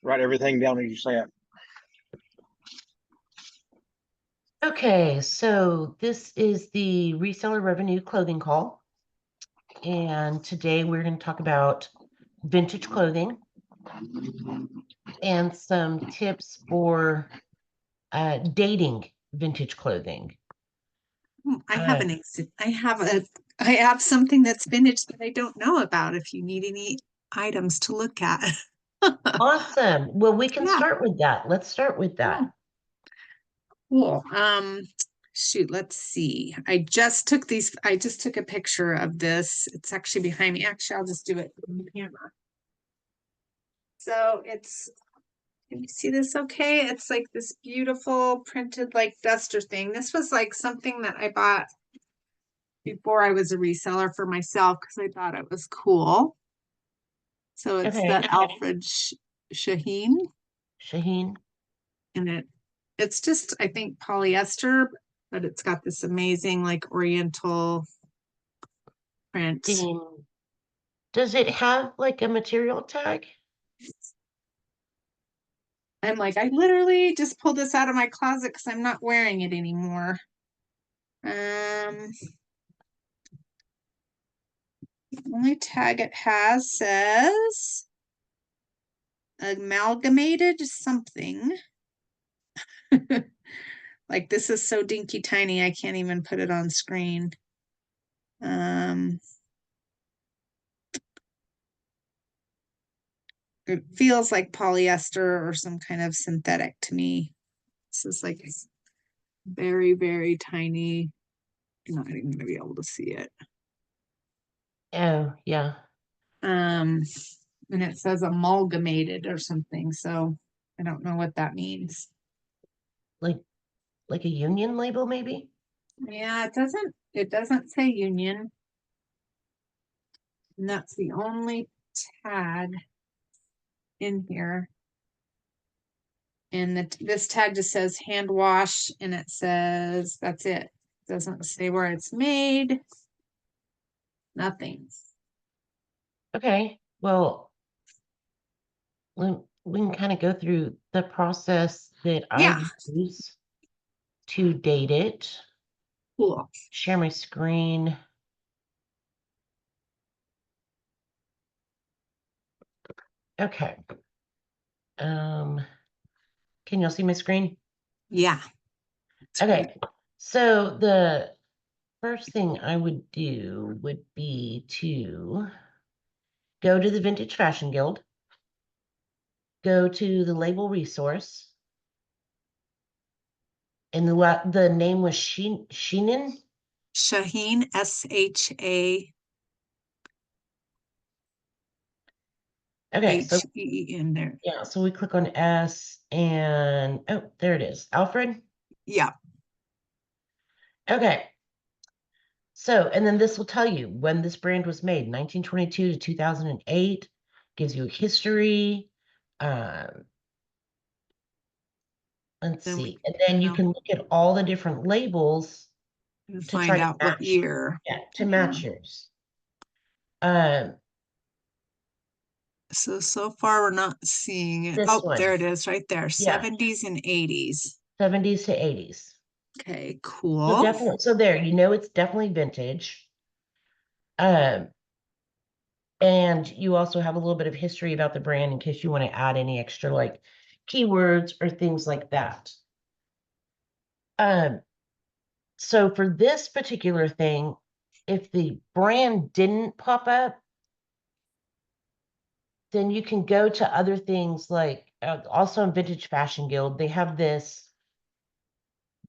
Write everything down as you say it. Okay, so this is the reseller revenue clothing call. And today we're going to talk about vintage clothing and some tips for dating vintage clothing. I have Uh, an exit. I have something that's vintage that I don't know about if you need any items to look at. awesome. Well, we can Yeah. start with that. Let's start with that. Oh, cool. Shoot, let's see. I just took a picture of this. It's actually behind me. Actually, I'll just do it on the camera. So can you see this okay? It's like this beautiful printed like duster thing. This was like something that I bought before I was a reseller for myself because I thought it was cool. So it's Okay, the Alfred Shaheen, Shaheen. and it's just I think polyester, but it's got this amazing like oriental print. Does it have like a material tag? I'm like, I literally just pulled this out of my closet because I'm not wearing it anymore. The only tag it has says amalgamated something. Like this is so dinky tiny, I can't even put it on screen. It feels like polyester or some kind of synthetic to me. This is like very, very tiny. I'm not even gonna be able to see it. Oh, yeah. And it says amalgamated or something, so I don't know what that means. Like a union label, maybe? Yeah, it doesn't say union. And that's the only tag in here. And this tag just says hand wash, and it says that's it. Doesn't say where it's made. Nothing. Okay. Well, we can kind of go through the process that Yeah, I use to date it. cool. Share my screen. Okay. Um, can y'all see my screen? Yeah, it's great. Okay. So the first thing I would do would be to go to the Vintage Fashion Guild, go to the label resource, and the name was Sheenan. Shaheen, SHAHEEN Okay, so there. yeah, so we click on S and oh, there it is. Alfred. Yeah. Okay. So, and then this will tell you when this brand was made, 1922 to 2008, gives you a history. Um, let's Then see. And then you can look at all the different labels can to try find to out what match, year. yeah, to match yours. Um, So far we're not seeing it. this Oh, one, there it is right there. yeah, 70s and 80s. 70s to 80s. Okay, So cool. definitely, so there, it's definitely vintage. Um, And you also have a little bit of history about the brand in case you want to add any extra like keywords or things like that. Um, so for this particular thing, if the brand didn't pop up, then you can go to other things like also in Vintage Fashion Guild, they have this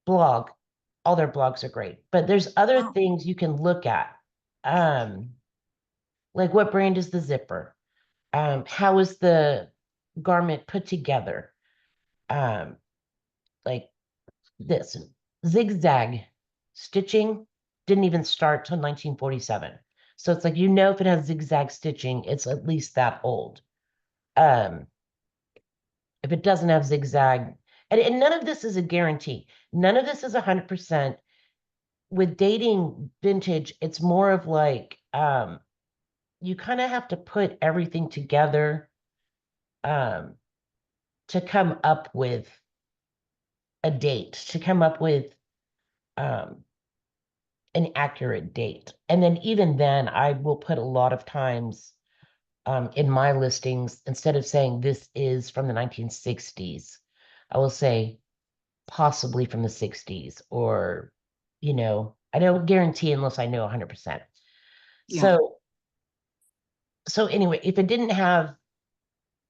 blog. All their blogs are great, but there's other Oh, things you can look at. Um, like what brand is the zipper? How is the garment put together? Um, like this zigzag stitching didn't even start till 1947. So it's like, if it has zigzag stitching, it's at least that old. Um, if it doesn't have zigzag, and none of this is a guarantee. None of this is 100%. With dating vintage, it's more of like, you kind of have to put everything together. Um, to come up with a date, to come up with um, an accurate date. And then even then, I will put a lot of times in my listings, instead of saying this is from the 1960s, I will say possibly from the 60s, or, I don't guarantee unless I know 100%. Yeah. So, so anyway, if it didn't have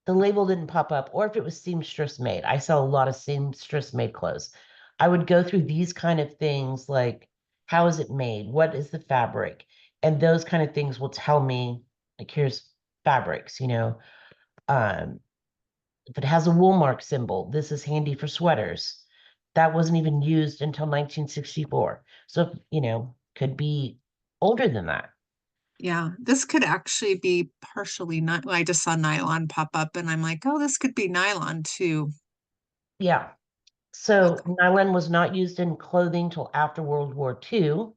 the label didn't pop up, or if it was seamstress made, I sell a lot of seamstress made clothes. I would go through these kind of things like how is it made? What is the fabric? And those kind of things will tell me, like, here's fabrics, Um, if it has a wool mark symbol, this is handy for sweaters. That wasn't even used until 1964. So, could be older than that. Yeah. This could actually be partially not. I just saw nylon pop up and I'm like, oh, this could be nylon too. Yeah. So Okay. nylon was not used in clothing till after World War II.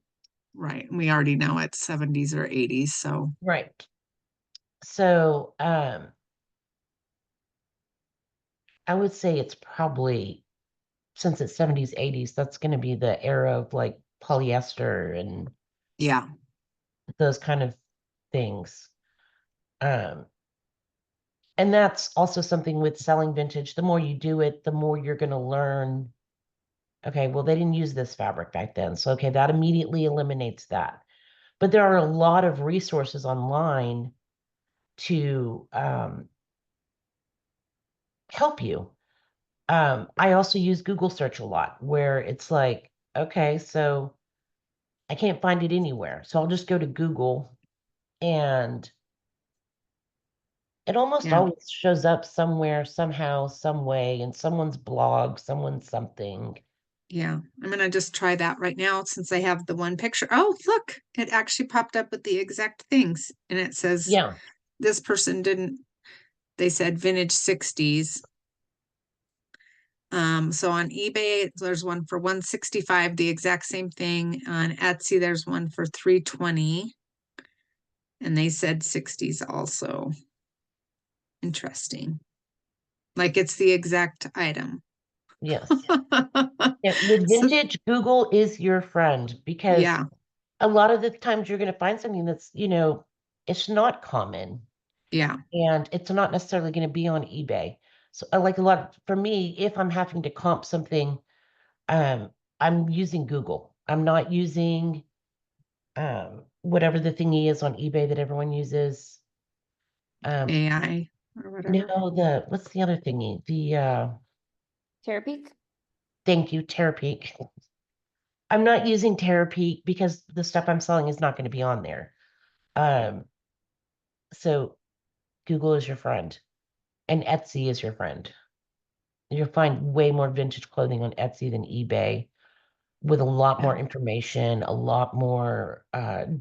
Right. And we already know it's 70s or 80s. So Right. So I would say it's probably, since it's 70s, 80s, that's going to be the era of like polyester and yeah. those kind of things. Um, and that's also something with selling vintage. The more you do it, the more you're going to learn. Okay, well, they didn't use this fabric back then. So, okay, that immediately eliminates that. But there are a lot of resources online to help you. I also use Google search a lot, where it's like, okay, so I can't find it anywhere. So I'll just go to Google, and it almost Yeah. always shows up somewhere, somehow, some way, in someone's blog, someone's something. Yeah. I'm going to just try that right now since I have the one picture. Oh, look, it actually popped up with the exact things. And it says Yeah. this person didn't, they said vintage 60s. So on eBay, there's one for 165, the exact same thing. On Etsy, there's one for 320, and they said 60s also. Interesting. Like it's the exact item. Yes. Yeah, with So, vintage, Google is your friend, because yeah, a lot of the times you're going to find something that's, it's not common, yeah, and it's not necessarily going to be on eBay. So like a lot for me, if I'm having to comp something, um, I'm using Google. I'm not using whatever the thingy is on eBay that everyone uses. Um, AI or whatever. no, what's the other thingy? Terapeak? Thank you, Terapeak. I'm not using Terapeak because the stuff I'm selling is not going to be on there. Um, so Google is your friend, and Etsy is your friend. You'll find way more vintage clothing on Etsy than eBay, with a lot Yeah. more information, a lot more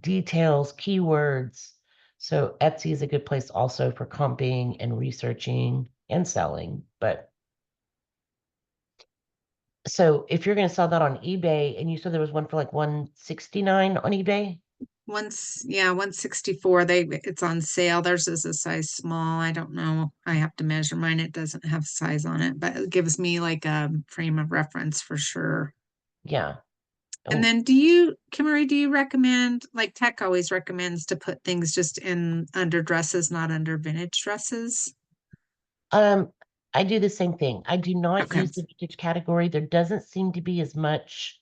details, keywords. So Etsy is a good place also for comping and researching and selling. But so if you're going to sell that on eBay, and you said there was one for like 169 on eBay. Once, yeah, 164. It's on sale. Theirs is a size small. I don't know. I have to measure mine. It doesn't have size on it, but it gives me like a frame of reference for sure. Yeah. And Oh, then Kimmery, do you recommend, like tech always recommends to put things just in under dresses, not under vintage dresses? um, I do the same thing. I do not Okay. use the vintage category. There doesn't seem to be as much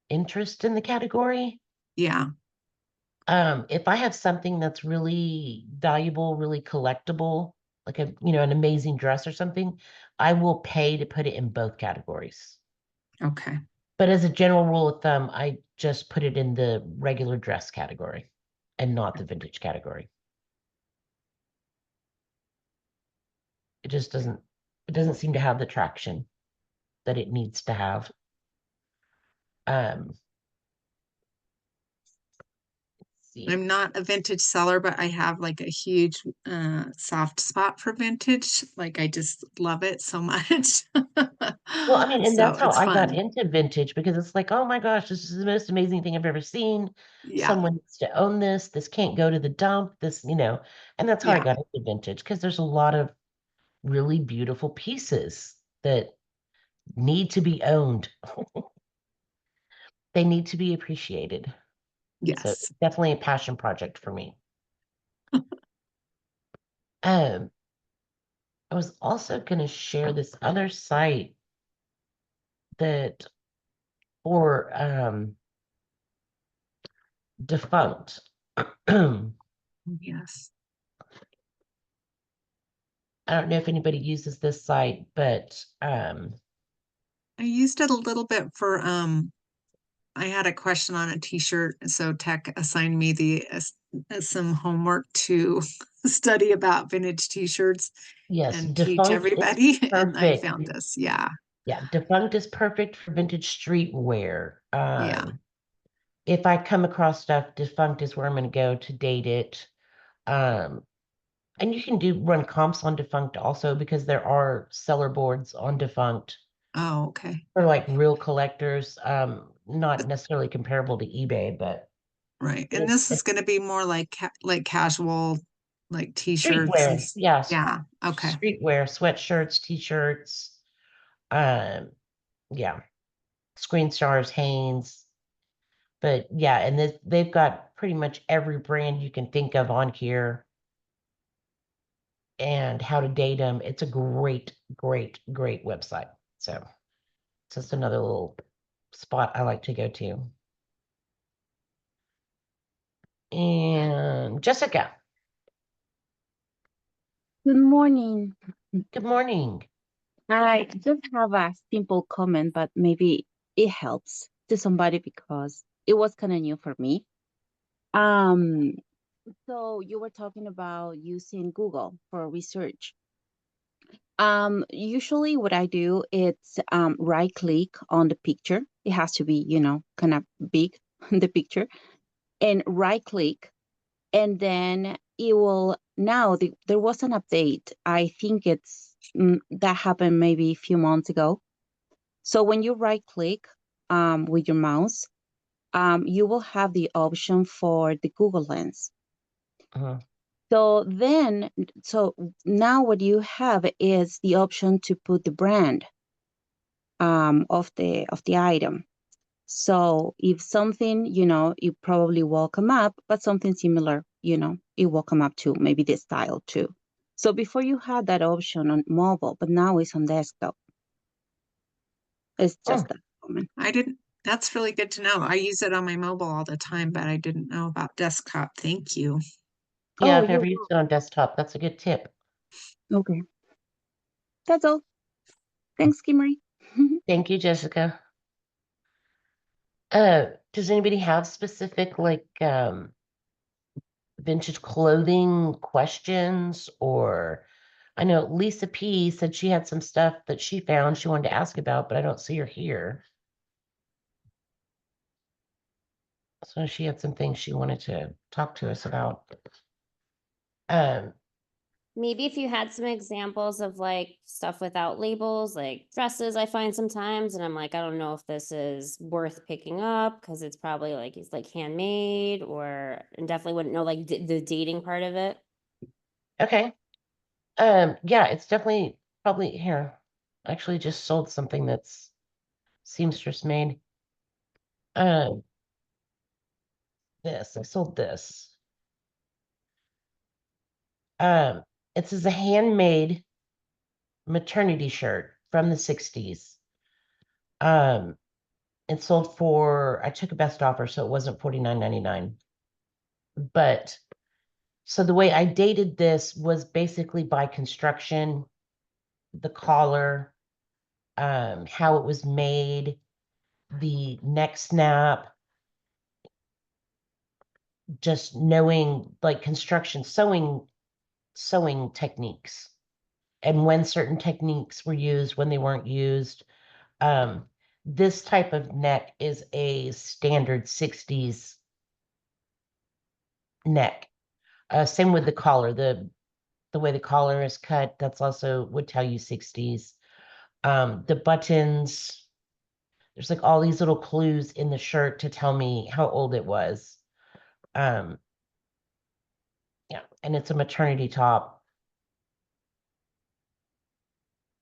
interest in the category. Yeah. If I have something that's really valuable, really collectible, like an amazing dress or something, I will pay to put it in both categories. Okay. But as a general rule of thumb, I just put it in the regular dress category and not the vintage category. It doesn't seem to have the traction that it needs to have. Let's see. I'm not a vintage seller, but I have like a huge soft spot for vintage. Like I just love it so much. Well, I mean, and So that's how it's I got fun. into vintage, because it's like, oh my gosh, this is the most amazing thing I've ever seen. Yeah. Someone needs to own this. This can't go to the dump. And that's how I Yeah. got into vintage, because there's a lot of really beautiful pieces that need to be owned. They need to be appreciated. So Yes. definitely a passion project for me. Um, I was also going to share this other site that for defunct. I Yes. don't know if anybody uses this site, but I used it a little bit for I had a question on a t-shirt, so tech assigned me the some homework to study about vintage t-shirts yes, and teach defunct is everybody, and I perfect. found this. Yeah. Yeah, defunct is perfect for vintage streetwear. Yeah. If I come across stuff, defunct is where I'm going to go to date it. Um, and you can do run comps on defunct also because there are seller boards on defunct Oh, okay. for like real collectors. Not But- necessarily comparable to eBay, but Right. And it's this is going to be more like like casual, like t-shirts and streetwear. Yes, yeah. Okay. streetwear, sweatshirts, t-shirts. Um, yeah, Screen Stars, Hanes. But yeah, and they've got pretty much every brand you can think of on here and how to date them. It's a great, great, great website. So it's just another little spot I like to go to. And Jessica, Good morning. good morning. I just have a simple comment, but maybe it helps to somebody because it was kind of new for me. Um, so you were talking about using Google for research. Usually what I do it's right click on the picture. It has to be, kind of big the picture and right click and then it will now there was an update. I think that happened maybe a few months ago. So when you right click with your mouse, you will have the option for the Google Lens. Mhm. So now what you have is the option to put the brand of the item. So if something, it probably will come up, but something similar, it will come up too, maybe the style too. So before you had that option on mobile, but now it's on desktop. It's Mm. just that comment. I didn't, that's really good to know. I use it on my mobile all the time, but I didn't know about desktop. Thank you. Yeah, Oh, I've you never used it on desktop. That's a good tip. okay? That's all. Thanks, Kimmery. Thank you, Jessica. Does anybody have specific like vintage clothing questions or I know Lisa P said she had some stuff that she found she wanted to ask about, but I don't see her here. So she had some things she wanted to talk to us about. Um, Maybe if you had some examples of like stuff without labels, like dresses, I find sometimes, and I'm like, I don't know if this is worth picking up because it's probably like it's like handmade or and definitely wouldn't know like the dating part of it. okay. Yeah, it's definitely probably here. I actually just sold something that's seamstress made. Um, I sold this. Um, it says a handmade maternity shirt from the 60s. Um, it sold for, I took a best offer, so it wasn't $49.99. But so the way I dated this was basically by construction, the collar, how it was made, the neck snap, just knowing like construction sewing techniques and when certain techniques were used, when they weren't used. Um, this type of neck is a standard 60s neck. Same with the collar. The way the collar is cut, that's also would tell you 60s. The buttons, there's like all these little clues in the shirt to tell me how old it was. Um, yeah, and it's a maternity top.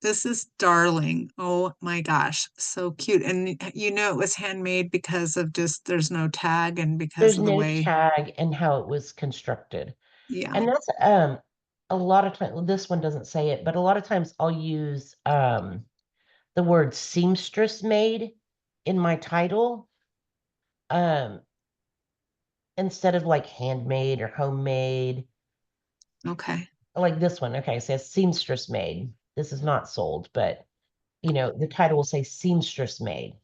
This is darling. Oh my gosh, so cute. And you know it was handmade because of just there's no tag and because There's of the no way. tag and how it was constructed. Yeah. And that's a lot of times, this one doesn't say it, but a lot of times I'll use the word seamstress made in my title instead of like handmade or homemade. Okay. Like this one, okay, it says seamstress made. This is not sold, but you know, the title will say seamstress made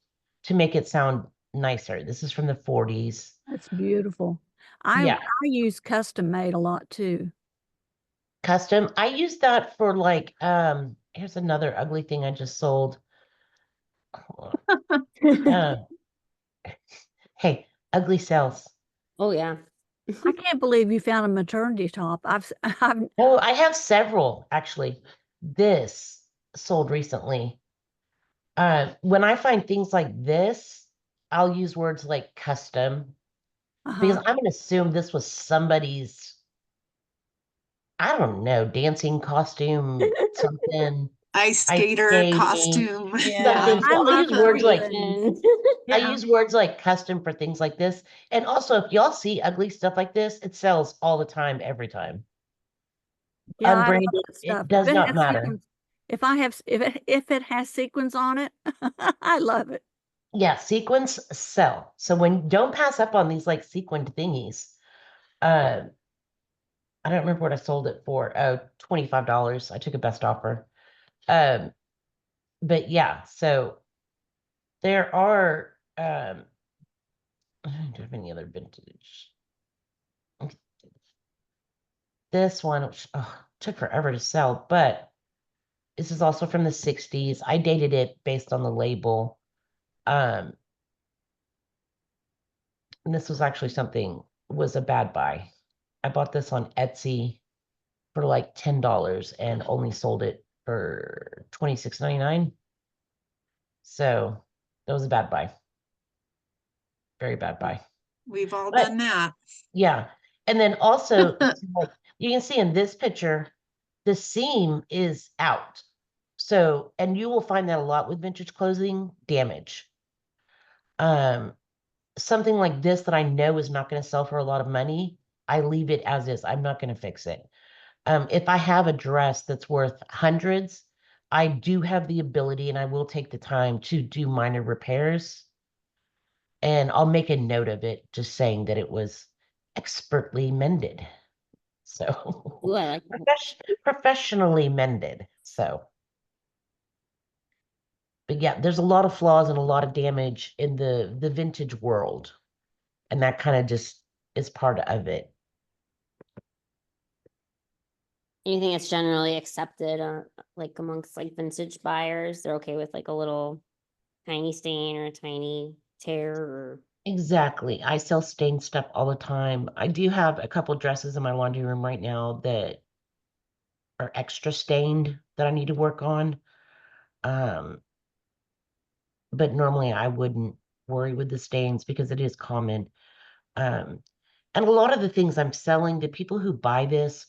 to make it sound nicer. This is from the 40s. That's beautiful. Yeah. I use custom made a lot too. Custom. I use that for like, here's another ugly thing I just sold. Uh, hey, ugly sells. Oh yeah. I can't believe you found a maternity top. I've Oh, I have several actually. This sold recently. When I find things like this, I'll use words like custom because I'm gonna assume this was somebody's, I don't know, dancing costume, something, Ice ice skater skating, costume. Yeah. something. I So I'll love use words like Celebration. I Yeah. use words like custom for things like this. And also, if y'all see ugly stuff like this, it sells all the time, every time. Yeah, I love Unbranded, that it stuff. does If it not has matter. sequins, if it has sequins on it, I love it. Yeah, sequins sell. So when don't pass up on these like sequined thingies. Uh, I don't remember what I sold it for. Oh, $25. I took a best offer. Um, but yeah, so there are I don't have any other vintage. This one, which took forever to sell, but this is also from the 60s. I dated it based on the label. And this was actually was a bad buy. I bought this on Etsy for like $10 and only sold it for $26.99. So that was a bad buy. Very bad buy. We've all But done that. yeah. And then also, like, you can see in this picture, the seam is out. So, and you will find that a lot with vintage clothing, damage. Something like this that I know is not going to sell for a lot of money, I leave it as is. I'm not going to fix it. If I have a dress that's worth hundreds, I do have the ability and I will take the time to do minor repairs. And I'll make a note of it, just saying that it was expertly mended. So Ooh, I like that. professionally mended. So, but yeah, there's a lot of flaws and a lot of damage in the vintage world. And that kind of just is part of it. You think it's generally accepted, like amongst like vintage buyers? They're okay with like a little tiny stain or a tiny tear or Exactly. I sell stained stuff all the time. I do have a couple dresses in my laundry room right now that are extra stained that I need to work on. But normally I wouldn't worry with the stains because it is common. Um, and a lot of the things I'm selling, the people who buy this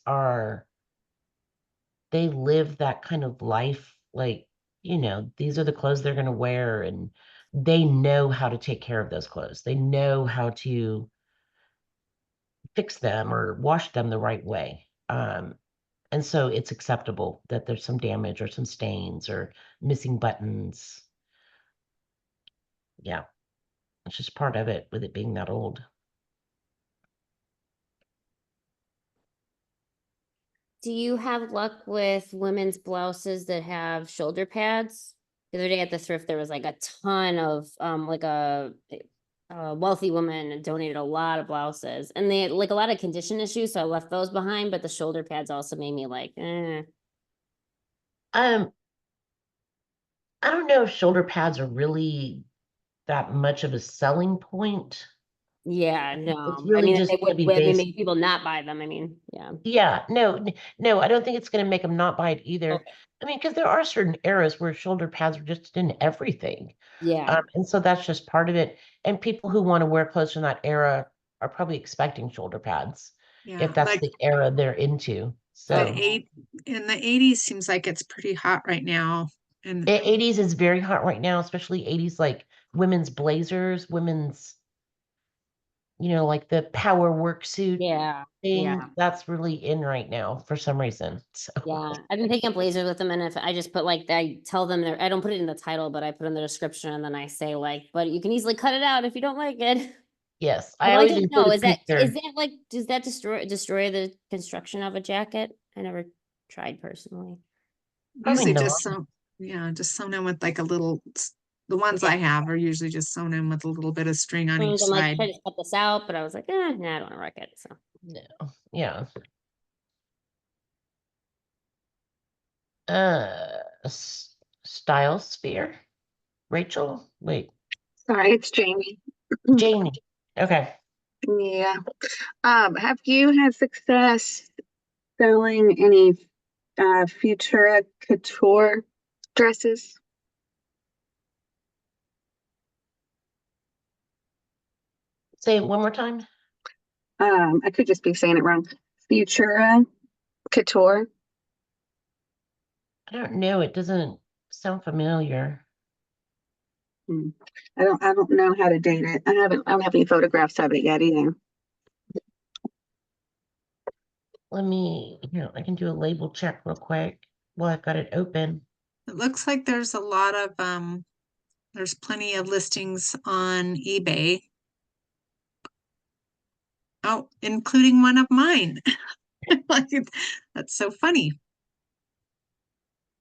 they live that kind of life. Like, these are the clothes they're going to wear and they know how to take care of those clothes. They know how to fix them or wash them the right way. And so it's acceptable that there's some damage or some stains or missing buttons. Yeah, it's just part of it with it being that old. do you have luck with women's blouses that have shoulder pads? The other day at the thrift, there was like a ton of like a wealthy woman donated a lot of blouses and they had like a lot of condition issues, so I left those behind, but the shoulder pads also made me like, I don't know if shoulder pads are really that much of a selling point. yeah, It's no. I really mean, just they going to would be they based. make people not buy them. I mean, yeah. Yeah, no, I don't think it's going to make them not buy it either. Okay. I mean, because there are certain eras where shoulder pads are just in everything. Yeah. And so that's just part of it. And people who want to wear clothes from that era are probably expecting shoulder pads Yeah, if that's like the era they're into. So In the 80s seems like it's pretty hot right now. And 80s is very hot right now, especially 80s like women's blazers, women's, like the power work suit Yeah. thing. Yeah. That's really in right now for some reason. So Yeah. I've been picking up blazers with them, and if I just put like I tell them I don't put it in the title, but I put in the description, and then I say like, but you can easily cut it out if you don't like it. yes, I Although I always don't include know, a is picture. that like, does that destroy the construction of a jacket? I never tried personally. Probably usually not. just sewn in with like a little, the ones I have are usually just sewn in with a little bit of string on each I'm like, side. try to cut this out, but I was like, nah, I don't want to wreck it. So No. Yeah. Style sphere. Rachel? Wait, Sorry, it's Jamie. Jamie. Okay. Yeah. Have you had success selling any Futura couture dresses? Say it one more time. I could just be saying it wrong. Futura couture. I don't know. It doesn't sound familiar. Hmm. I don't know how to date it. I don't have any photographs of it yet either. Let me, I can do a label check real quick while I've got it open. It looks like there's a lot of, there's plenty of listings on eBay. Oh, including one of mine. Like, that's so funny.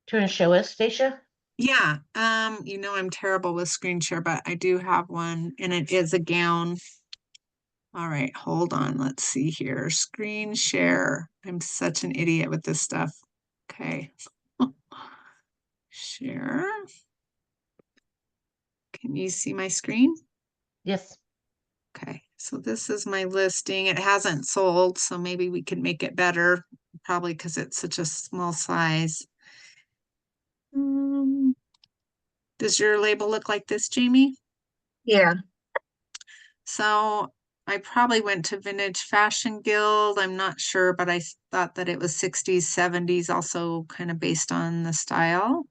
Do you want to show us, Stacia? Yeah, I'm terrible with screen share, but I do have one and it is a gown. All right, hold on. Let's see here. Screen share. I'm such an idiot with this stuff. Okay. Share. Can you see my screen? Yes. Okay, so this is my listing. It hasn't sold, so maybe we can make it better, probably because it's such a small size. Does your label look like this, Jamie? Yeah. So I probably went to Vintage Fashion Guild. I'm not sure, but I thought that it was 60s, 70s, also kind of based on the style.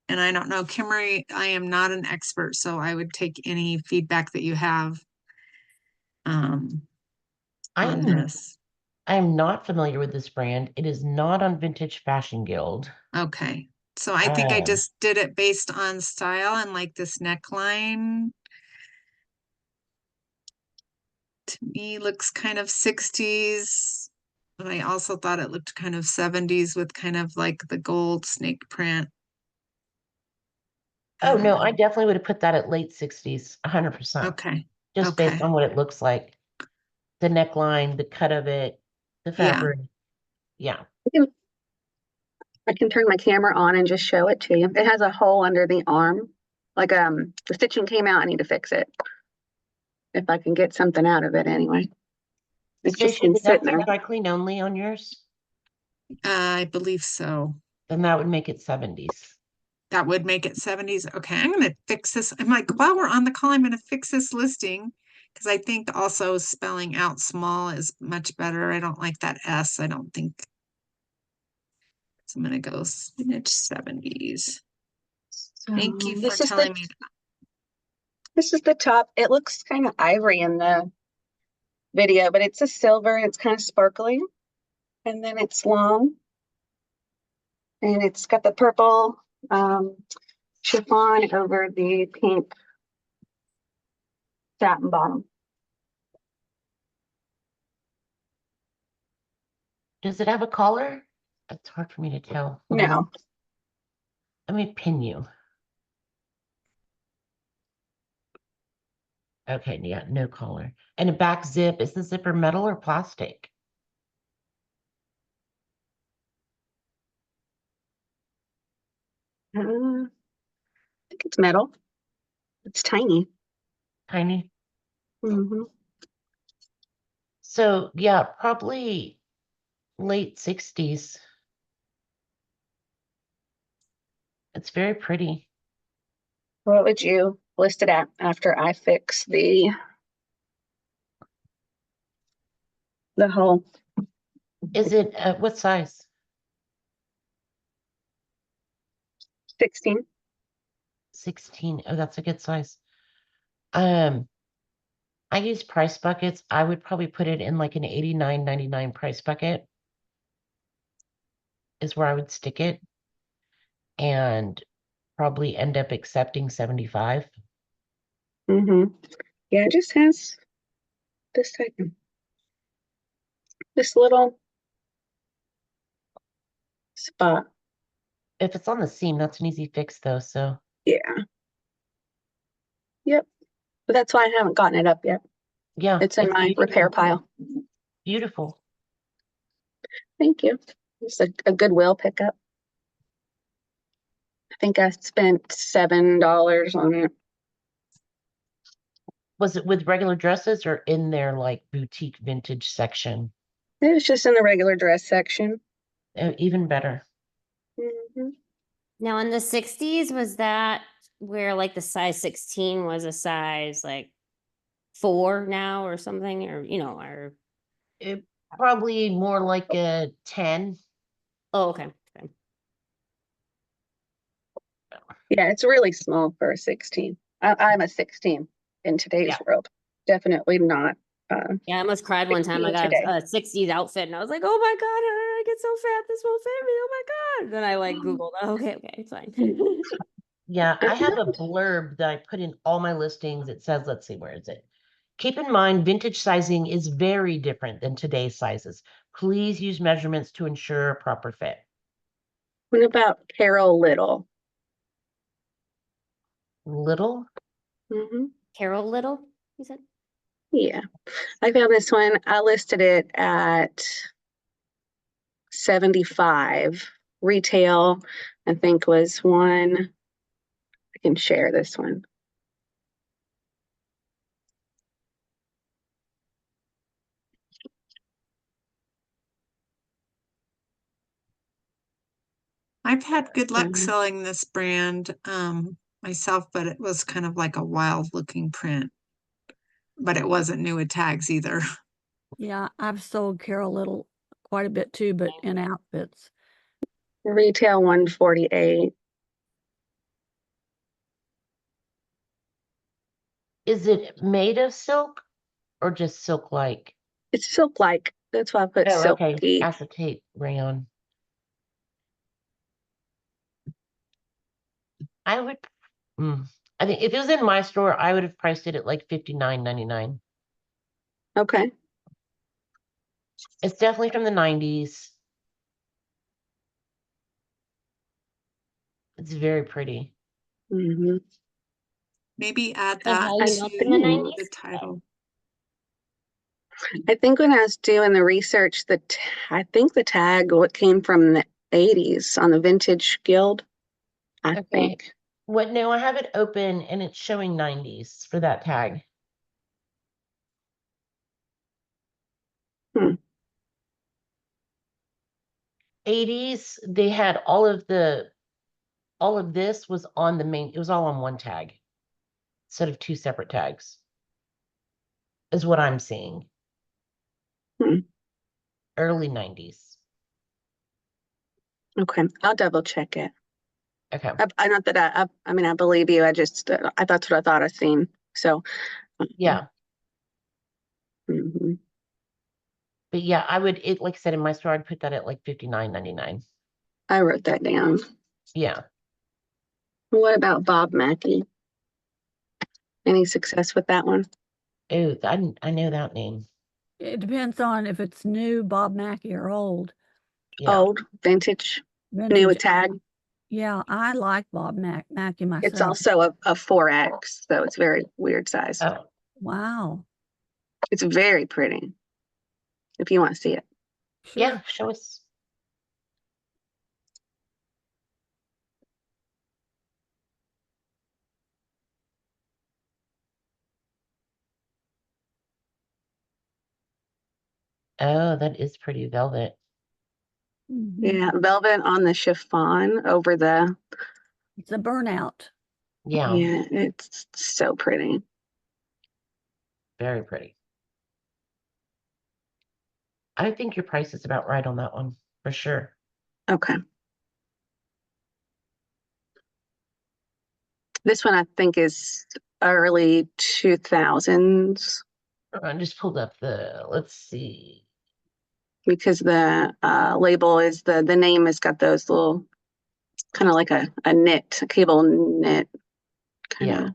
And I don't know, Kimmery, I am not an expert, so I would take any feedback that you have on this. I'm not familiar with this brand. It is not on Vintage Fashion Guild. Okay. So I think I just did it based on style and like this neckline to me looks kind of 60s. But I also thought it looked kind of 70s with kind of like the gold snake print. Oh, no, I definitely would have put that at late 60s, 100%. Okay. Just based on what it looks like. The neckline, the cut of it, the fabric. Yeah. I can turn my camera on and just show it to you. It has a hole under the arm. Like the stitching came out, I need to fix it. If I can get something out of it anyway. It's just Stacia, been did that sitting there. dry clean only on yours? I believe so. Then that would make it 70s. That would make it 70s. Okay, I'm going to fix this. I'm like, while we're on the call, I'm going to fix this listing because I think also spelling out small is much better. I don't like that S. I don't think. So I'm going to go Vintage 70s. Thank you for telling me that. This is the top. It looks kind of ivory in the video, but it's a silver and it's kind of sparkly. And then it's long. And it's got the purple chiffon over the pink satin bottom. Does it have a collar? It's hard for me to tell. No. Let me pin you. Okay, yeah, no collar. And a back zip. Is the zipper metal or plastic? I think it's metal. It's tiny. Tiny. Mm-hmm. So yeah, probably late 60s. It's very pretty. What would you list it at after I fix the hole? Is it, what size? 16. 16. Oh, that's a good size. I use price buckets. I would probably put it in like an $89.99 price bucket is where I would stick it, and probably end up accepting 75. Mm-hmm. Yeah, it just has this type of, this little spot. If it's on the seam, that's an easy fix though, so Yeah. Yep. But that's why I haven't gotten it up yet. yeah, It's in my repair pile. beautiful. Thank you. It's a Goodwill pickup. I think I spent $7 on it. Was it with regular dresses or in their like boutique vintage section? It was just in the regular dress section. Oh, even better. Mm-hmm. Now in the 60s, was that where like the size 16 was a size like 4 now or something, or or It probably more like a 10. oh, okay. Yeah, it's really small for a 16. I'm a 16 in today's Yeah. world. Definitely not. Yeah, I almost cried one time. I 16 got today. a 60s outfit and I was like, oh my God, how did I get so fat? This won't fit me. Oh my God. Then I like Googled, oh, okay, it's fine. Yeah, I have a blurb that I put in all my listings. It says, let's see, where is it? Keep in mind, vintage sizing is very different than today's sizes. Please use measurements to ensure a proper fit. What about Carol Little? Little? Mm-hmm. Carol Little, you said? Yeah, I found this one. I listed it at 75. Retail, I think, was one. I can share this one. I've had good luck Mhm. selling this brand myself, but it was kind of like a wild looking print. But it wasn't new with tags either. Yeah, I've sold Carol Little quite a bit too, but in outfits. Retail 148. Is it made of silk or just silk-like? It's silk like. That's why I put Oh, okay. silky. Acetate rayon. I would, I think if it was in my store, I would have priced it at like $59.99. Okay. It's definitely from the 90s. It's very pretty. Mm-hmm. Maybe add So how that you I know it's in the to think, 90s? the title. I think when I was doing the research, I think the tag what came from the 80s on the Vintage Guild. I Okay. think. What? No, I have it open and it's showing 90s for that tag. Hmm. 80s, they had all of this was on the main, it was all on one tag instead of two separate tags, is what I'm seeing. Hmm. Early 90s. Okay, I'll double check it. Okay. I not that I mean I believe you. I just that's what I thought I seen. So Yeah. mhm. But yeah, I would, it like I said in my store, I'd put that at like $59.99. I wrote that down. Yeah. What about Bob Mackey? Any success with that one? Oh, I know that name. It depends on if it's new Bob Mackie or old. Yeah. Old, vintage, new Vintage. with tag. Yeah, I like Bob Mackie It's myself. also a 4X, so it's very weird size. Oh, Wow. It's very pretty. If you want to see it. Sure. yeah, show us. Oh, that is pretty velvet. Mhm. Yeah, velvet on the chiffon over the. It's a burnout. Yeah, Yeah, it's so pretty. very pretty. I think your price is about right on that one, for sure. Okay. This one I think is early 2000s I just pulled up let's see. because the label is the name has got those little kind of like a knit, a cable knit kind Yeah. of.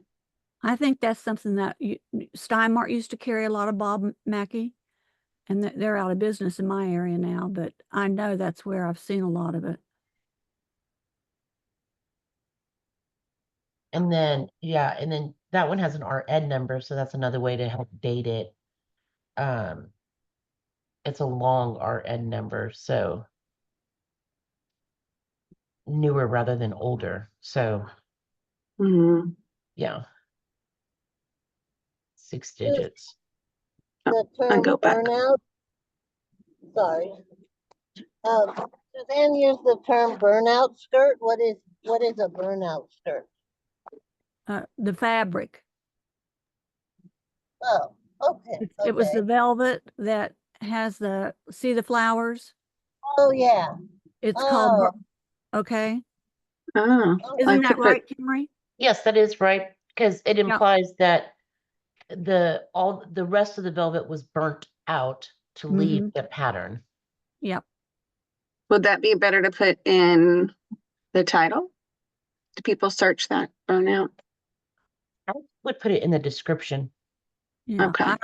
I think that's something that Steinmart used to carry a lot of Bob Mackie, and they're out of business in my area now, but I know that's where I've seen a lot of it. And then, yeah, and then that one has an RN number, so that's another way to help date it. It's a long RN number, so newer rather than older. So Mhm. yeah, 6 digits. The I term go back. burnout. Sorry. Suzanne used the term burnout skirt. What is a burnout skirt? The fabric. Oh, okay. It was the Okay. velvet that has see the flowers? Oh yeah. It's called, Oh, okay. Oh, I Isn't that could put, right, Kimry? Yes, that is right, because it Yeah. implies that all the rest of the velvet was burnt out to leave the pattern. Yep. would that be better to put in the title? Do people search that burnout? I would put it in the description. Yeah. Okay.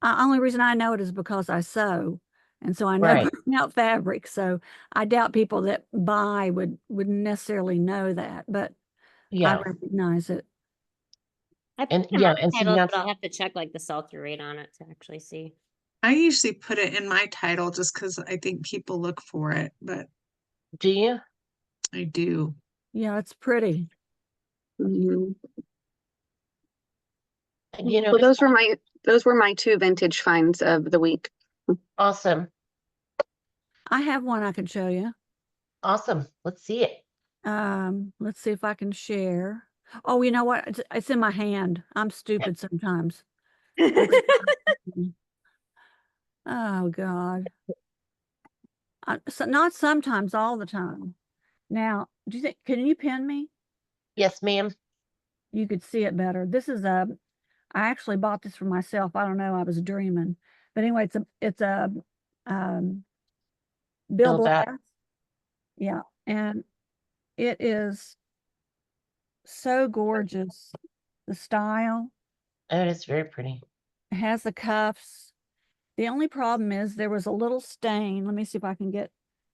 Only reason I know it is because I sew. And so I know Right. burnout fabric. So I doubt people that buy would necessarily know that, but I Yeah, recognize it. I put and it in yeah, my and see titles, but that's I'll have to check like the sell-through rate on it to actually see. I usually put it in my title just because I think people look for it, but do you? I do. Yeah, it's pretty. Mhm. You know, Well, those were my two vintage finds of the week. awesome. I have one I can show you. Awesome. Let's see it. Let's see if I can share. Oh, you know what? It's in my hand. I'm stupid sometimes. Oh God. So not sometimes, all the time. Now, do you think, can you pin me? Yes, ma'am. You could see it better. This is I actually bought this for myself. I don't know, I was dreaming. But anyway, it's a Bill Build that. Blass. Yeah. And it is so gorgeous. The style. Oh, it's very pretty. It has the cuffs. The only problem is there was a little stain. Let me see if I can get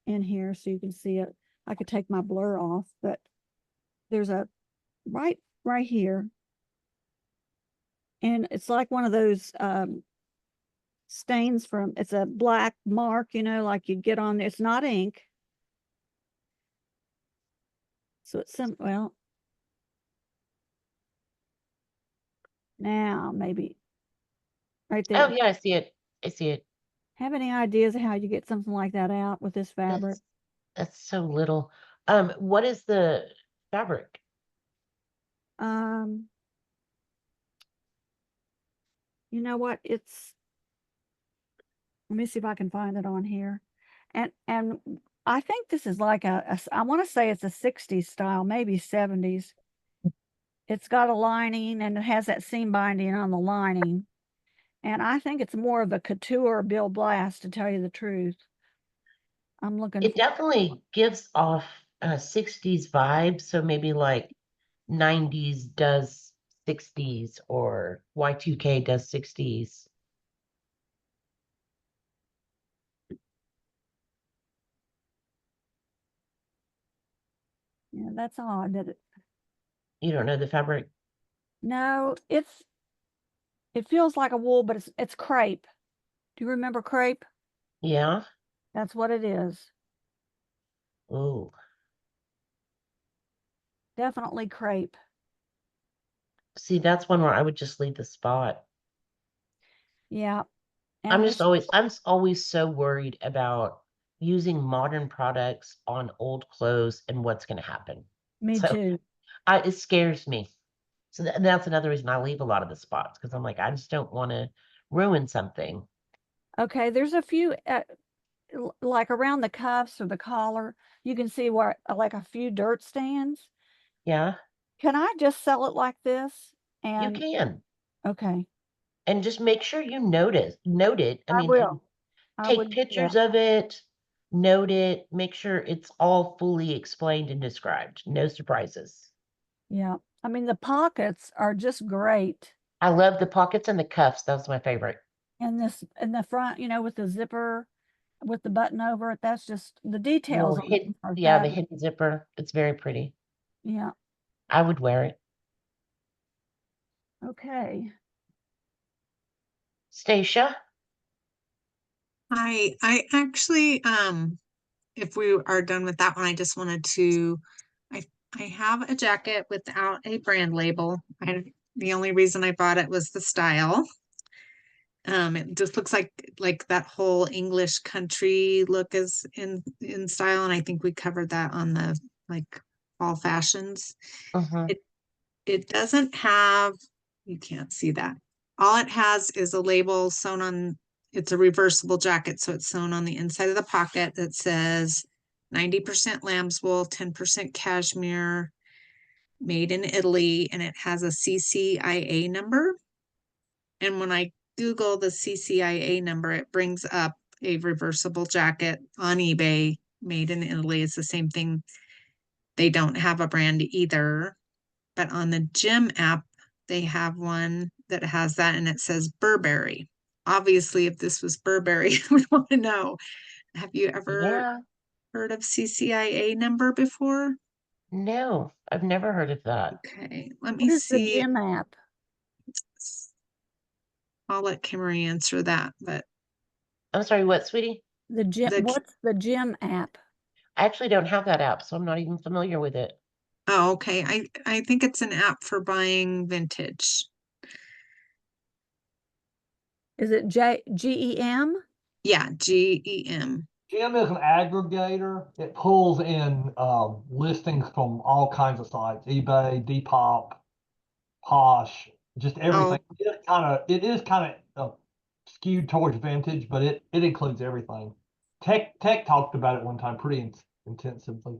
in here so you can see it. I could take my blur off, but there's a right here. And it's like one of those stains it's a black mark, like you get on there. It's not ink. So it's well, now maybe right there. Oh, yeah, I see it. I see it. Have any ideas of how you get something like that out with this fabric? That's so little. What is the fabric? You know what? Let me see if I can find it on here. And I think this is like I want to say it's a 60s style, maybe 70s. It's got a lining and it has that seam binding on the lining. And I think it's more of a couture Bill Blass, to tell you the truth. I'm looking It definitely gives off 60s vibe. So maybe like 90s does 60s or Y2K does 60s. Yeah, that's odd that You don't know the fabric? no, it feels like a wool, but it's crepe. Do you remember crepe? Yeah. That's what it is. Oh, Definitely crepe. see, that's one where I would just leave the spot. Yeah. And I'm always so worried about using modern products on old clothes and what's going to happen. me So too. it scares me. So that's another reason I leave a lot of the spots, because I'm like, I just don't want to ruin something. Okay, there's a few like around the cuffs or the collar. You can see where like a few dirt stands. Yeah, Can I just sell it like this? you And can. okay, And just make sure you note it. I I mean, and will. I take would do that. pictures of it, note it, make sure it's all fully explained and described. No surprises. Yeah. I mean, the pockets are just great. I love the pockets and the cuffs. That's my favorite. And this in the front, with the zipper, with the button over it. That's just the The details little on it hidden, are yeah, the fabulous. hidden zipper. It's very pretty. Yeah. I would wear it. Okay. Stacia? I actually, if we are done with that one, I just wanted to, I have a jacket without a brand label. The only reason I bought it was the style. It just looks like that whole English country look is in style, and I think we covered that on the like fall fashions. Mm-hmm. It doesn't have, you can't see that. All it has is a label sewn on, it's a reversible jacket, so it's sewn on the inside of the pocket that says 90% lamb's wool, 10% cashmere, made in Italy, and it has a CCIA number. And when I Google the CCIA number, it brings up a reversible jacket on eBay made in Italy. It's the same thing. They don't have a brand either, but on the gym app, they have one that has that and it says Burberry. Obviously, if this was Burberry, we want to know. Have you ever Yeah. heard of CCIA number before? No, I've never heard of that. Okay, let What me is the see. gym app? I'll let Kimmery answer that, but I'm sorry, what, sweetie? The gym. the What's the gym app? I actually don't have that app, so I'm not even familiar with it. oh, okay. I think it's an app for buying vintage. Is it GEM? Yeah, GEM. Gem is an aggregator. It pulls in listings from all kinds of sites, eBay, Depop, Posh, just everything. Oh, It is kind of skewed towards vintage, but it includes everything. Tech talked about it one time pretty intensively.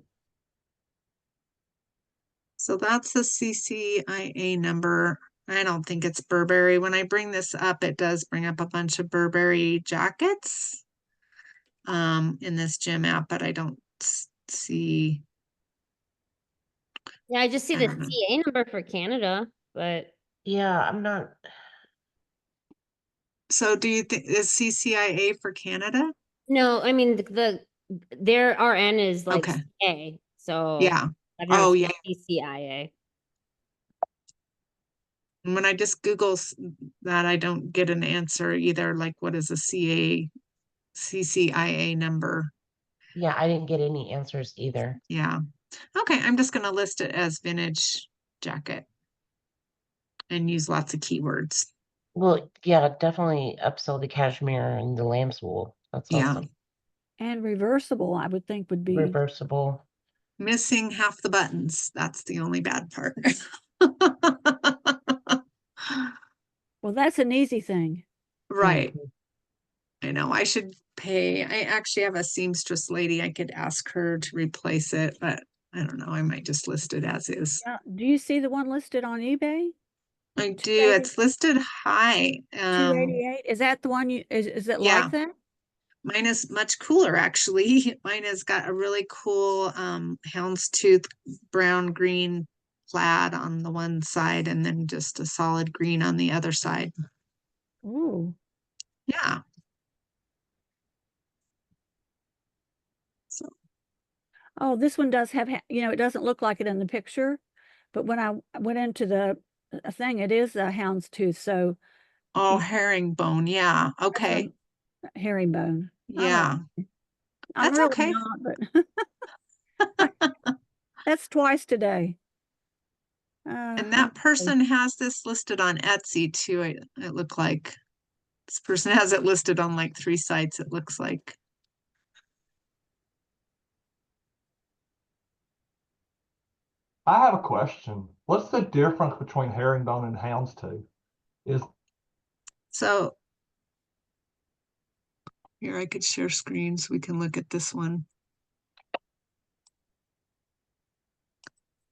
so that's the CCIA number. I don't think it's Burberry. When I bring this up, it does bring up a bunch of Burberry jackets in this gym app, but I don't see, Yeah, I just see I the don't know. CA number for Canada, but Yeah, I'm not. So do you think is CCIA for Canada? no, I mean their RN is like Okay. CA, so Yeah. I've never Oh, seen yeah. CCIA. And when I just Google that, I don't get an answer either. Like, what is a CCIA number? Yeah, I didn't get any answers either. Yeah. Okay, I'm just going to list it as vintage jacket and use lots of keywords. Well, yeah, definitely upsell the cashmere and the lamb's wool. That's Yeah. awesome. And reversible, I would think would be. Reversible. Missing half the buttons. That's the only bad part. Well, that's an easy thing. Right. Mhm. I know. I should pay. I actually have a seamstress lady. I could ask her to replace it, but I don't know. I might just list it as is. Yeah. Do you see the one listed on eBay? I do. It's listed high. 288. Is that the one is it Yeah. like that? Mine is much cooler, actually. Mine has got a really cool houndstooth brown green plaid on the one side and then just a solid green on the other side. Ooh. Yeah. So, Oh, this one does have, it doesn't look like it in the picture, but when I went into the thing, it is a houndstooth. So oh, herringbone. Yeah. that's Okay. a herringbone. Yeah. I'm That's really okay. not, but that's twice today. And that person has this listed on Etsy too. It looked like this person has it listed on like 3 sites, it looks like. I have a question. What's the difference between herringbone and houndstooth? Is So Here, I could share screen so we can look at this one.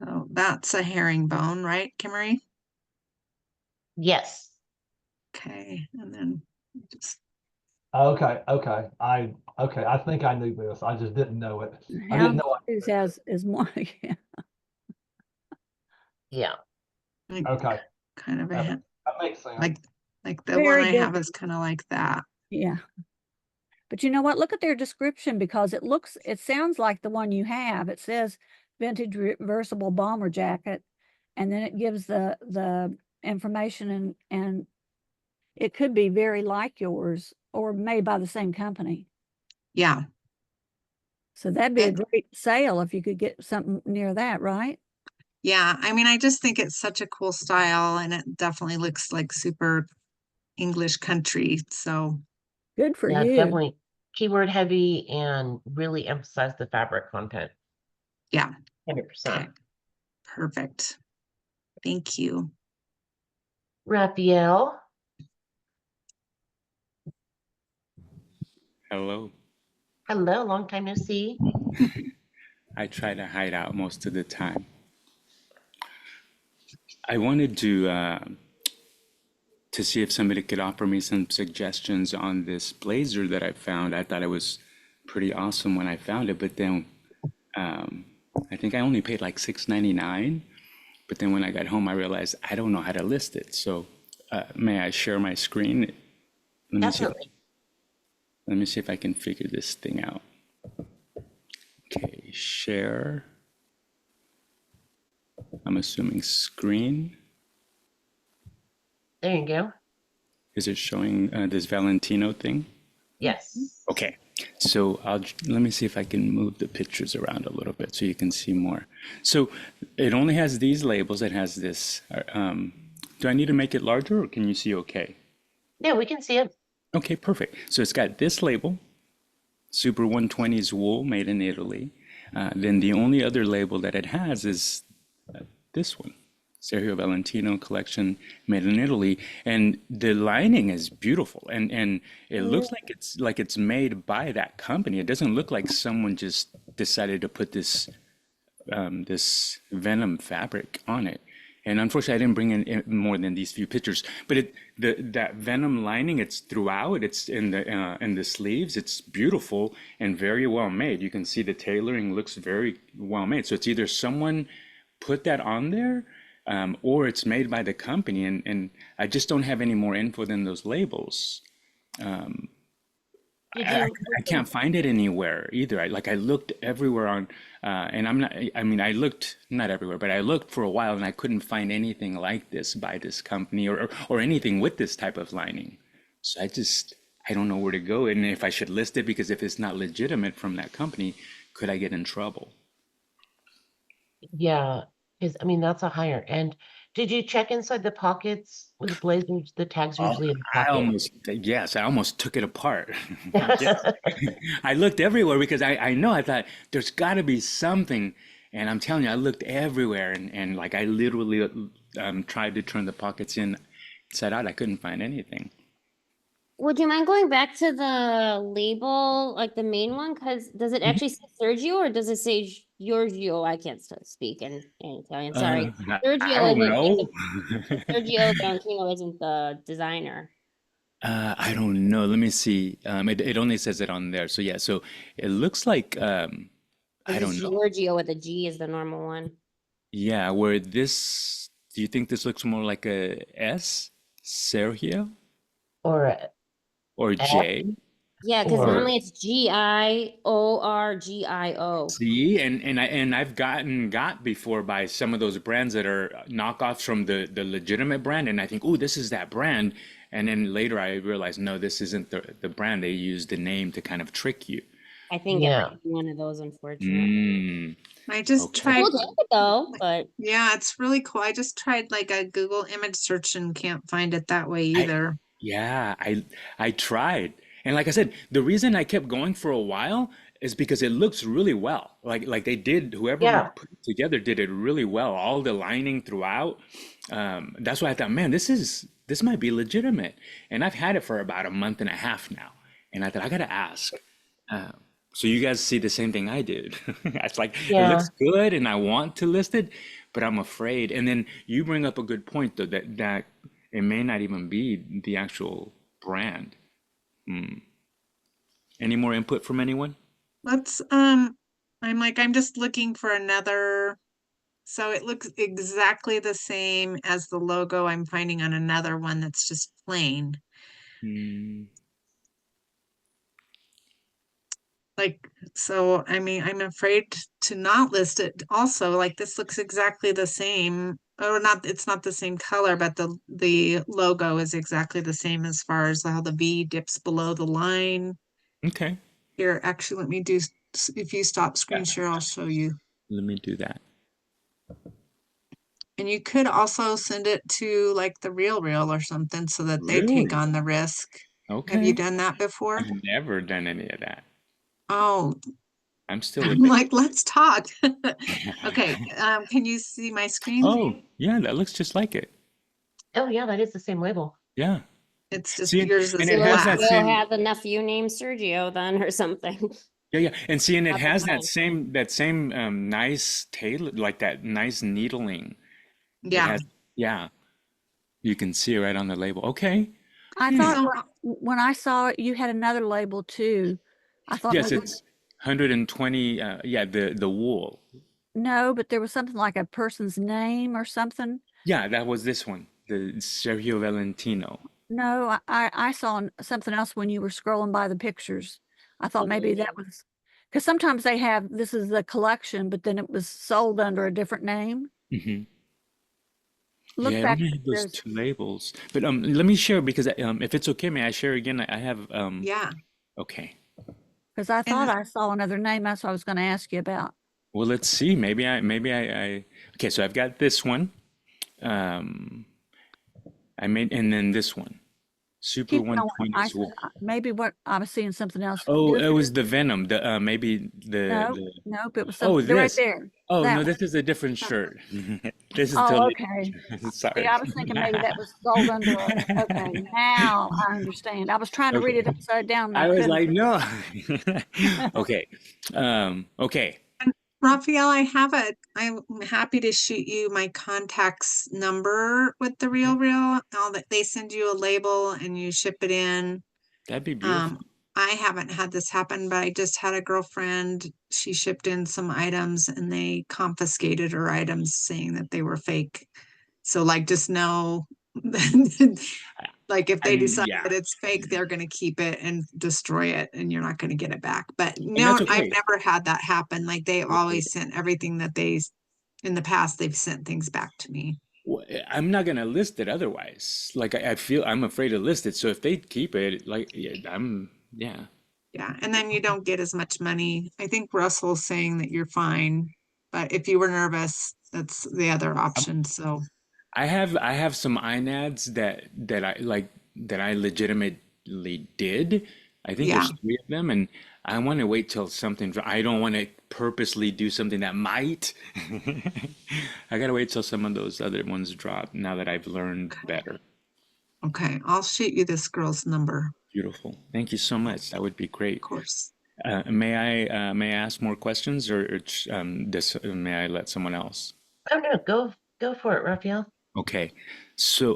So that's a herringbone, right, Kimmery? Yes. Okay, and then just Okay, okay. I think I knew this. I just didn't know it. I didn't know. Houndstooth has is more. Yeah. Yeah. like, Okay, kind of a that, that makes sense. like the one Very I have good. is kind of like that. Yeah. But you know what? Look at their description because it sounds like the one you have. It says vintage reversible bomber jacket, and then it gives the information and it could be very like yours or made by the same company. Yeah, So that'd be a It- great sale if you could get something near that, right? yeah. I mean, I just think it's such a cool style, and it definitely looks like super English country. So Good for Yeah, you. definitely keyword heavy and really emphasize the fabric content. yeah, 100%. okay, perfect. Thank you. Raphael, Hello. hello, long time no see. I try to hide out most of the time. I wanted to see if somebody could offer me some suggestions on this blazer that I found. I thought it was pretty awesome when I found it, but then I think I only paid like $6.99. But then when I got home, I realized I don't know how to list it. So may I share my screen? Definitely. Let me see if I can figure this thing out. Okay, share. I'm assuming screen. There you go. Is it showing this Valentino thing? Yes. Okay, so let me see if I can move the pictures around a little bit so you can see more. So it only has these labels. It has this. Do I need to make it larger or can you see okay? Yeah, we can see it. Okay, perfect. So it's got this label, Super 120s wool made in Italy. Then the only other label that it has is this one, Sergio Valentino collection made in Italy, and the lining is beautiful, and it looks like it's made by that company. It doesn't look like someone just decided to put this this venom fabric on it. And unfortunately, I didn't bring in more than these few pictures. But that venom lining, it's throughout. It's in the sleeves. It's beautiful and very well made. You can see the tailoring looks very well made. So it's either someone put that on there, or it's made by the company. And I just don't have any more info than those labels. Did I, you? I can't find it anywhere either. I looked everywhere on, and I'm not, I mean, I looked not everywhere, but I looked for a while and I couldn't find anything like this by this company or anything with this type of lining. So I don't know where to go and if I should list it because if it's not legitimate from that company, could I get in trouble? Yeah, because I mean that's a higher end. Did you check inside the pockets with blazers? The tags are Oh, usually in the I pocket. yes, I almost took it apart. Yes. I looked everywhere because I know I thought there's got to be something. And I'm telling you, I looked everywhere and like I literally tried to turn the pockets inside out. I couldn't find anything. Would you mind going back to the label, like the main one? Because does it actually say Sergio or does it say Giorgio? I can't speak in Italian. Sorry. I Sergio don't isn't know. Sergio Valentino isn't the designer. I don't know. Let me see. It only says it on there. So yeah, so it looks like I This is don't know. Giorgio with a G is the normal one. Yeah, where this, do you think this looks more like a S, Sergio, Or a or F, J, Yeah, because or normally it's Giorgio. C? And I've got before by some of those brands that are knockoffs from the legitimate brand, and I think, oh, this is that brand. And then later I realized, no, this isn't the brand. They used the name to kind of trick you. I think it yeah. might be one of those, unfortunately. Mm, I just okay. tried. Cool jacket though, but Yeah, it's really cool. I just tried like a Google image search and can't find it that way I either. Yeah, I tried. And like I said, the reason I kept going for a while is because it looks really well. Like they did, whoever Yeah. put it together did it really well. All the lining throughout. That's why I thought, man, this might be legitimate. And I've had it for about a month and a half now. and I thought I gotta ask. Uh, so you guys see the same thing I did. It's like it Yeah. looks good, and I want to list it, but I'm afraid. And then you bring up a good point though that it may not even be the actual brand. Any more input from anyone? Let's, I'm just looking for another. So it looks exactly the same as the logo I'm finding on another one that's just plain. Hmm. Like, so, I mean, I'm afraid to not list it also. Like, this looks exactly the same. Or not, it's not the same color, but the logo is exactly the same as far as how the V dips below the line. Okay. Here, actually, let me do, if you stop screen Yeah. share, I'll show you. Let me do that. And you could also send it to like the Real or something so that they take Really? on the risk. Have you Okay. done that before? I've never done any of that. Oh, I'm still I'm admitting. like, let's talk. Okay, can you see my screen? Oh, yeah, that looks just like it. Oh, yeah, that is the same label. Yeah. It's just See, yours and is it So has black. that Will same, have a nephew named Sergio then or something. yeah, and see, and it Not the has time. that same nice tail, like that nice needling. It Yeah. has, yeah, you can see it right on the label. Okay. I thought So when I saw it, you had another label too. I thought Yes, maybe, it's 120, yeah, the wool. no, but there was something like a person's name or something. Yeah, that was this one, the Sergio Valentino. No, I saw something else when you were scrolling by the pictures. I thought maybe that was, because sometimes they have, this is the collection, but then it was sold under a different name. Hmm. Look Yeah, I back, only have those there's, two labels. But let me share because if it's okay, may I share again? I have yeah. okay. because I thought And I saw another name. That's what I was going to ask you about. Well, let's see. Maybe I okay, so I've got this one. I made and then this one. Super Keep going. 120s wool. Maybe what I was seeing something else. Oh, it was the Venom. The maybe No, the nope, it was oh, something. They're right this. there. Oh, That no, one. this is a different shirt. This is Oh, totally okay. See, sorry. I was thinking maybe that was sold under a, okay, now I understand. I was trying to read Okay. it upside down and I I was couldn't. like, no. Okay. Okay. Raphael, I'm happy to shoot you my contact's number with the Real. All that they send you a label and you ship it in. That'd be beautiful. I haven't had this happen, but I just had a girlfriend. She shipped in some items and they confiscated her items saying that they were fake. So like just know like if they decide Yeah, that it's fake, they're gonna keep it and destroy it and you're not gonna get it back. But and no, that's I've okay. never had that happen. Like they've always sent everything that in the past, they've sent things back to me. Well, I'm not gonna list it otherwise. Like I feel I'm afraid to list it. So if they keep it, like yeah, yeah. Yeah, and then you don't get as much money. I think Russell's saying that you're fine, but if you were nervous, that's the other option. So I have some INADs that I legitimately did. I think yeah, there's three of them, and I want to wait till something. I don't want to purposely do something that might. I gotta wait till some of those other ones drop now that I've learned better. okay. I'll shoot you this girl's number, Beautiful. Thank you so much. That would be of great. course. May I ask more questions, or may I let someone else? Oh, no, go for it, Raphael. Okay. So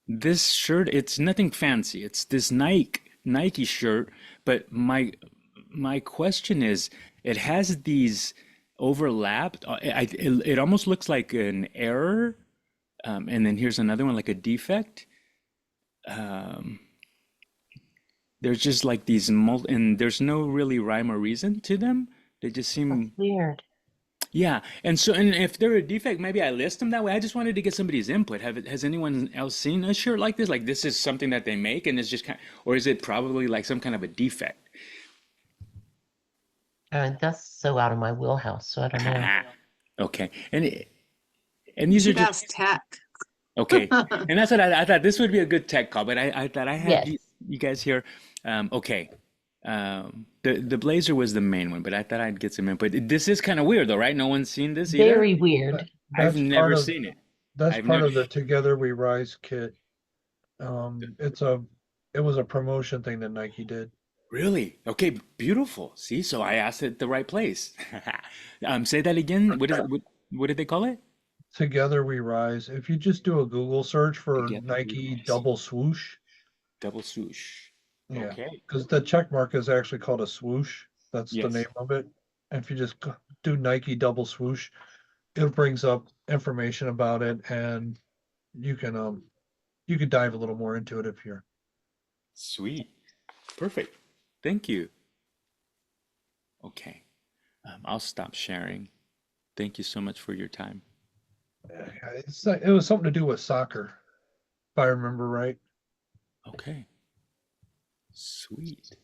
this shirt, it's nothing fancy. It's this Nike shirt, but my question is, it has these overlapped. It almost looks like an error, and then here's another one like a defect. Um, there's just like these and there's no really rhyme or reason to them. They just That's seem, weird. yeah. And if they're a defect, maybe I list them that way. I just wanted to get somebody's input. Has anyone else seen a shirt like this? Like this is something that they make and it's just or is it probably like some kind of a defect? That's so out of my wheelhouse, so I don't know. Okay. And You these are should just ask tech. okay. And that's what I thought this would be a good tech call, but I thought I had Yes. you guys here. Okay. The blazer was the main one, but I thought I'd get some input. This is kind of weird though, right? No one's seen this either? Very weird. I've That's never part of seen it. that's I've part never of the Together We Rise kit. It was a promotion thing that Nike did. Really? Okay, beautiful. See, so I asked it the right place. Say that again. What did they call it? Together We Rise. If you just do a Google search for Together we Nike rise. double swoosh, Double swoosh. yeah, Okay. because the check mark is actually called a swoosh. That's the Yes. name of it. And if you just do Nike double swoosh, it brings up information about it, and you can dive a little more into it if you're. Sweet. Perfect. Thank you. Okay. I'll stop sharing. Thank you so much for your time. It was something to do with soccer, if I remember right. Okay. Sweet.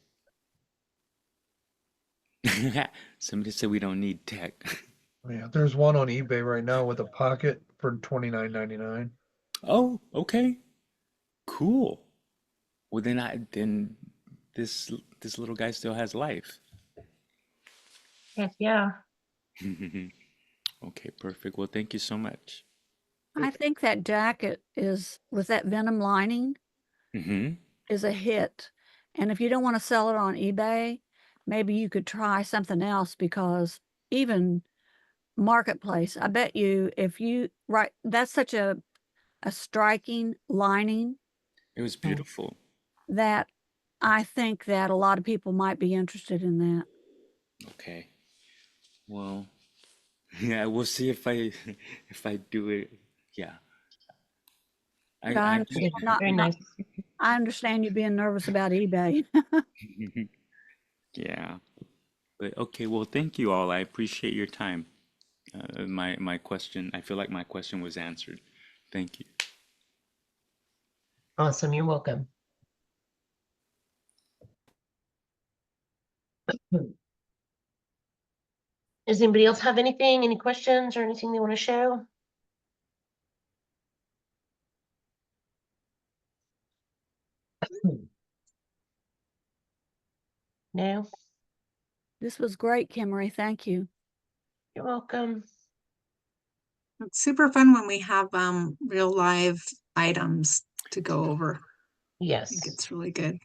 Somebody said we don't need tech. Yeah, there's one on eBay right now with a pocket for $29.99. Oh, okay. Cool. Well, then this little guy still has life. Heck yeah. Okay, perfect. Well, thank you so much. I think that jacket is with that venom lining Mm-hmm. is a hit. And if you don't want to sell it on eBay, maybe you could try something else, because even Marketplace, I bet you if you right, that's such a striking lining It was beautiful. that I think that a lot of people might be interested in that. Okay. Well, yeah, we'll see if I if I do it. Yeah. But I I understand Very nice. I understand you being nervous about eBay. yeah. But okay, well, thank you all. I appreciate your time. My question, I feel like my question was answered. Thank you. Awesome. You're welcome. Does anybody else have anything, any questions or anything they want to show? No? This was great, Kimmery. Thank you. You're welcome. It's super fun when we have real live items to go over. I think Yes. it's really good.